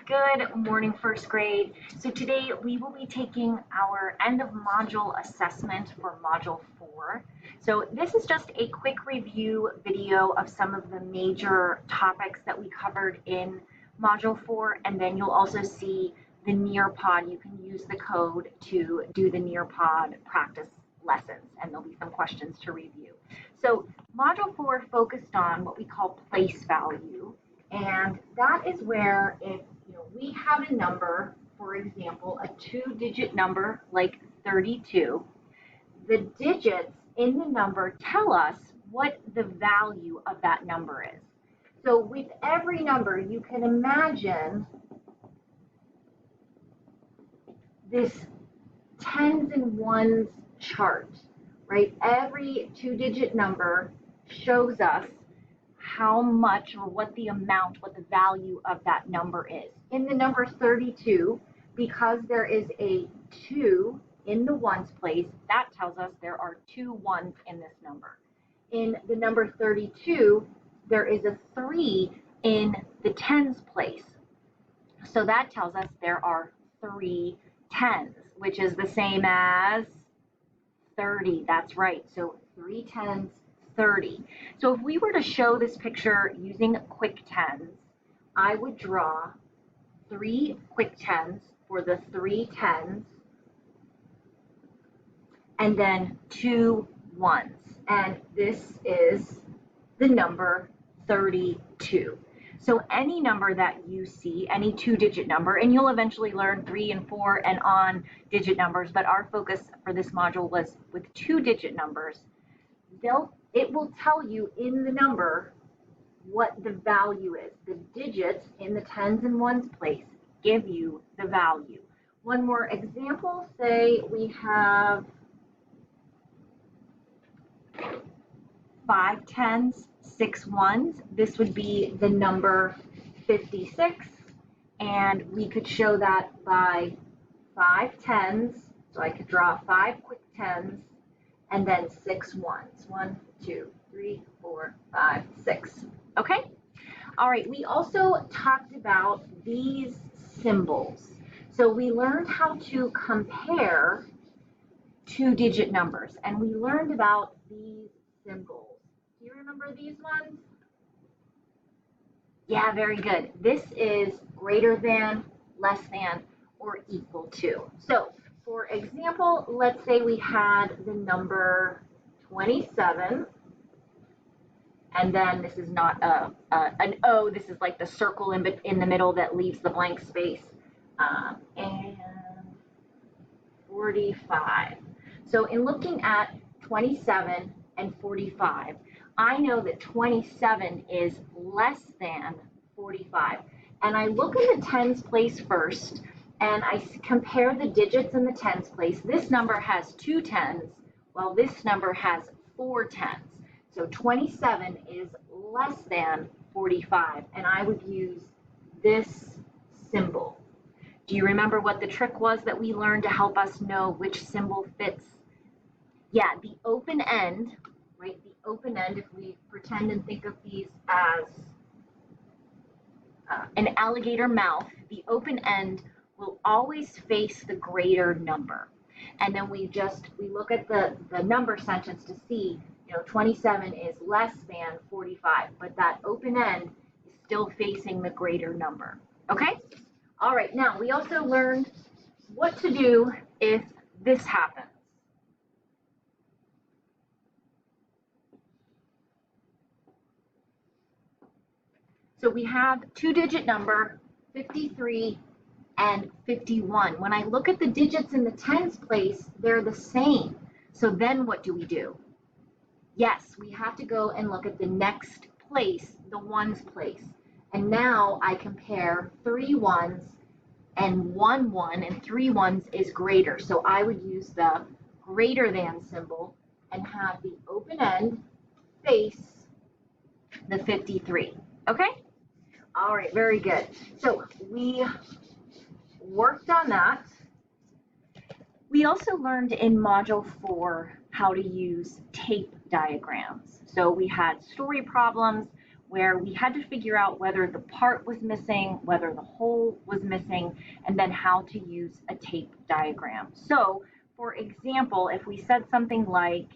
Good morning, first grade. So today we will be taking our end of module assessment for module 4. So this is just a quick review video of some of the major topics that we covered in module 4, and then you'll also see the Nearpod. You can use the code to do the Nearpod practice lessons, and there'll be some questions to review. So module 4 focused on what we call place value. And that is where if we have a number, for example, a 2-digit number like 32, the digits in the number tell us what the value of that number is. So with every number, you can imagine this tens and ones chart, right? Every 2-digit number shows us how much or what the amount, what the value of that number is. In the number 32, because there is a 2 in the ones place, that tells us there are 2 ones in this number. In the number 32, there is a 3 in the tens place. So that tells us there are 3 tens, which is the same as 30. That's right. So 3 tens, 30. So if we were to show this picture using quick tens, I would draw 3 quick tens for the 3 tens and then 2 ones. And this is the number 32. So any number that you see, any 2-digit number, and you'll eventually learn 3 and 4 and on digit numbers, but our focus for this module was with 2-digit numbers. It will tell you in the number what the value is. The digits in the tens and ones place give you the value. One more example, say we have 5 tens, 6 ones. This would be the number 56, and we could show that by 5 tens. So I could draw 5 quick tens and then 6 ones. 1, 2, 3, 4, 5, 6. Okay? All right, we also talked about these symbols. So we learned how to compare 2-digit numbers, and we learned about these symbols. Do you remember these ones? Yeah, very good. This is greater than, less than, or equal to. So, for example, let's say we had the number 27, and then this is not an O, this is like the circle in the middle that leaves the blank space, and 45. So in looking at 27 and 45, I know that 27 is less than 45. And I look in the tens place first, and I compare the digits in the tens place. This number has 2 tens, while this number has 4 tens. So 27 is less than 45, and I would use this symbol. Do you remember what the trick was that we learned to help us know which symbol fits? Yeah, the open end, right? The open end, if we pretend and think of these as an alligator mouth, the open end will always face the greater number. And then we look at the number sentence to see, 27 is less than 45, but that open end is still facing the greater number. Okay? All right, now we also learned what to do if this happens. So we have 2-digit number, 53 and 51. When I look at the digits in the tens place, they're the same. So then what do we do? Yes, we have to go and look at the next place, the ones place. And now I compare 3 ones and 1 1, and 3 ones is greater. So I would use the greater than symbol and have the open end face the 53. Okay? All right, very good. So we worked on that. We also learned in Module 4 how to use tape diagrams. So we had story problems where we had to figure out whether the part was missing, whether the whole was missing, and then how to use a tape diagram. So, for example, if we said something like,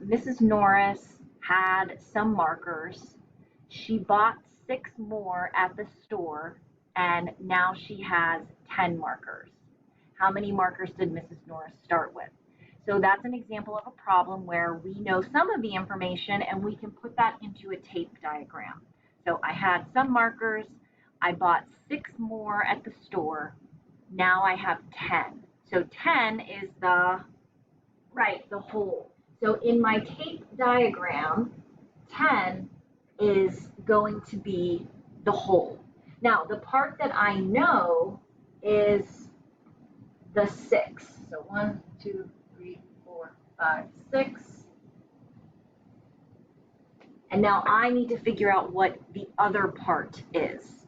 Mrs. Norris had some markers, she bought 6 more at the store, and now she has 10 markers. How many markers did Mrs. Norris start with? So that's an example of a problem where we know some of the information and we can put that into a tape diagram. So I had some markers, I bought 6 more at the store, now I have 10. So 10 is the whole. So in my tape diagram, 10 is going to be the whole. Now the part that I know is the 6. So 1, 2, 3, 4, 5, 6. And now I need to figure out what the other part is.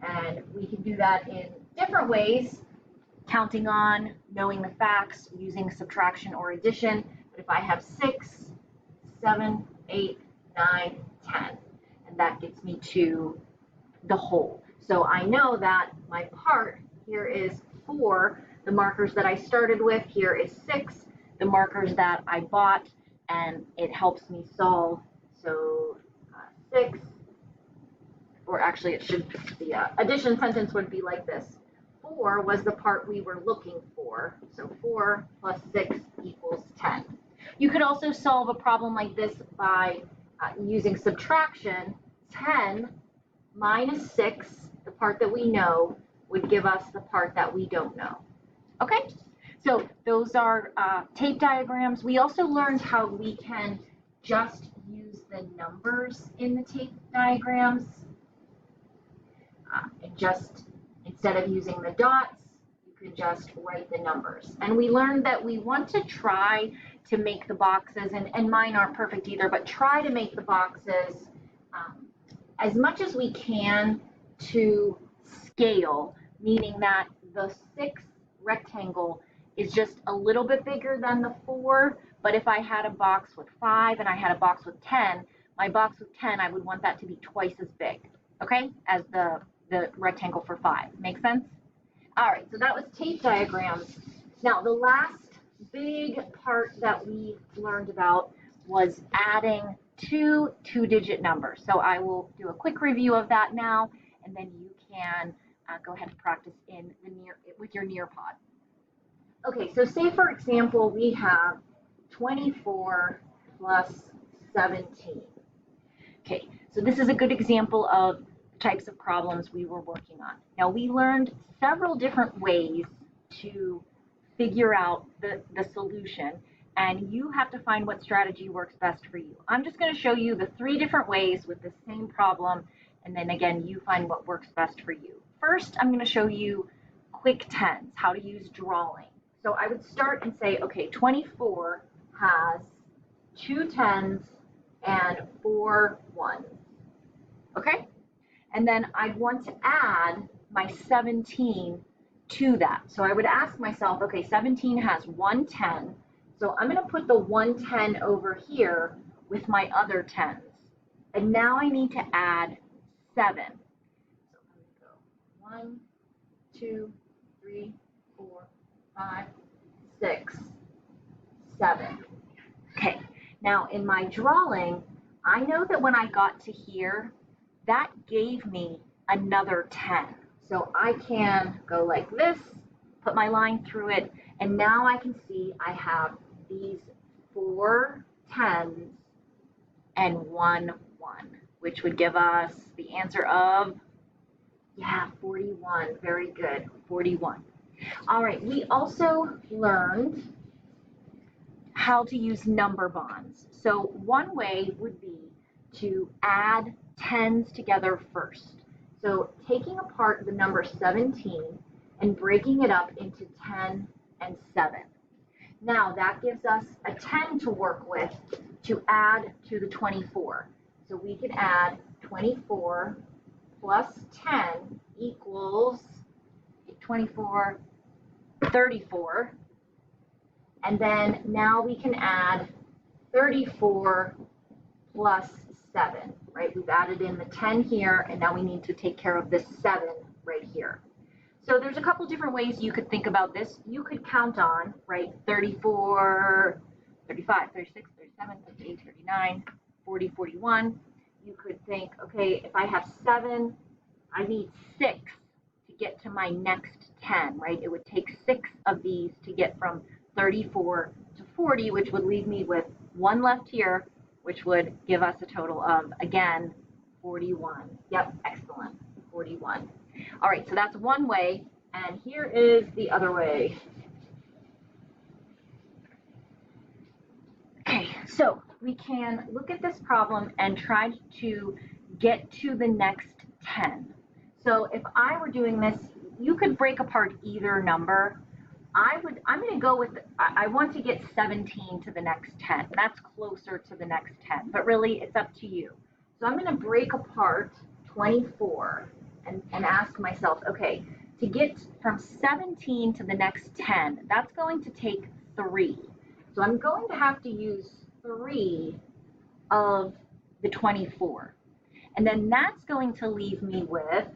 And we can do that in different ways, counting on, knowing the facts, using subtraction or addition. But if I have 6, 7, 8, 9, 10, and that gets me to the whole. So I know that my part here is 4, the markers that I started with, here is 6, the markers that I bought, and it helps me solve. So 6, or actually it should, the addition sentence would be like this. 4 was the part we were looking for. So 4 plus 6 equals 10. You could also solve a problem like this by using subtraction. 10 minus 6, the part that we know, would give us the part that we don't know. Okay? So those are tape diagrams. We also learned how we can just use the numbers in the tape diagrams. And just, instead of using the dots, you can just write the numbers. And we learned that we want to try to make the boxes, and mine aren't perfect either, but try to make the boxes as much as we can to scale, meaning that the 6 rectangle is just a little bit bigger than the 4, but if I had a box with 5 and I had a box with 10, my box with 10, I would want that to be twice as big, okay, as the rectangle for 5. Make sense? All right, so that was tape diagrams. Now, the last big part that we learned about was adding 2 two-digit numbers. So I will do a quick review of that now, and then you can go ahead and practice in the with your Nearpod. Okay, so say for example we have 24 plus 17. Okay, so this is a good example of the types of problems we were working on. Now we learned several different ways to figure out the solution, and you have to find what strategy works best for you. I'm just going to show you the 3 different ways with the same problem, and then again you find what works best for you. First, I'm going to show you quick tens, how to use drawing. So I would start and say, okay, 24 has 2 tens and 4 ones. Okay? And then I'd want to add my 17 to that. So I would ask myself, okay, 17 has 1 10. So I'm going to put the 1 10 over here with my other 10s. And now I need to add 7. So I'm going to go 1, 2, 3, 4, 5, 6, 7. Okay, now in my drawing, I know that when I got to here, that gave me another 10. So I can go like this, put my line through it, and now I can see I have these 4 10s and 1 1, which would give us the answer of, 41. Very good, 41. All right, we also learned how to use number bonds. So one way would be to add 10s together first. So taking apart the number 17 and breaking it up into 10 and 7. Now that gives us a 10 to work with to add to the 24. So we can add 24 plus 10 equals 24, 34. And then now we can add 34 plus 7. right? We've added in the 10 here, and now we need to take care of this 7 right here. So there's a couple different ways you could think about this. You could count on, right, 34, 35, 36, 37, 38, 39, 40, 41. You could think, okay, if I have 7, I need 6 to get to my next 10, right? It would take 6 of these to get from 34 to 40, which would leave me with 1 left here, which would give us a total of, again, 41. Yep, excellent, 41. All right, so that's one way, and here is the other way. Okay, so we can look at this problem and try to get to the next 10. So if I were doing this, you could break apart either number. I'm going to go with, I want to get 17 to the next 10. That's closer to the next 10, but really it's up to you. So I'm going to break apart 24 and ask myself, okay, to get from 17 to the next 10, that's going to take 3. So I'm going to have to use 3 of the 24. And then that's going to leave me with,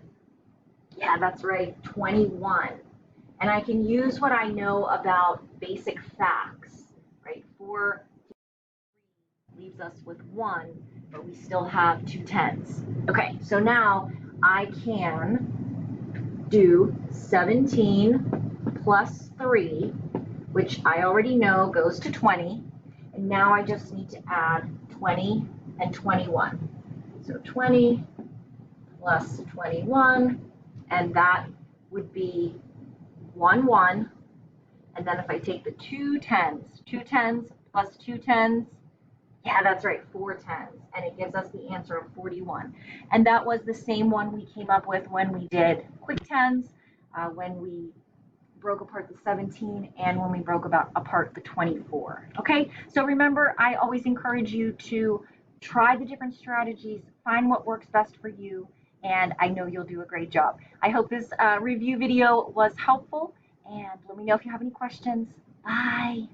yeah, that's right, 21. And I can use what I know about basic facts, right? 4 leaves us with 1, but we still have 2 10s. Okay, so now I can do 17 plus 3, which I already know goes to 20. And now I just need to add 20 and 21. So 20 plus 21, and that would be 1 1. And then if I take the 2 10s plus 2 10s, yeah, that's right, 4 10s. And it gives us the answer of 41. And that was the same one we came up with when we did quick tens, when we broke apart the 17, and when we broke apart the 24. Okay, so remember, I always encourage you to try the different strategies, find what works best for you, and I know you'll do a great job. I hope this review video was helpful, and let me know if you have any questions. Bye.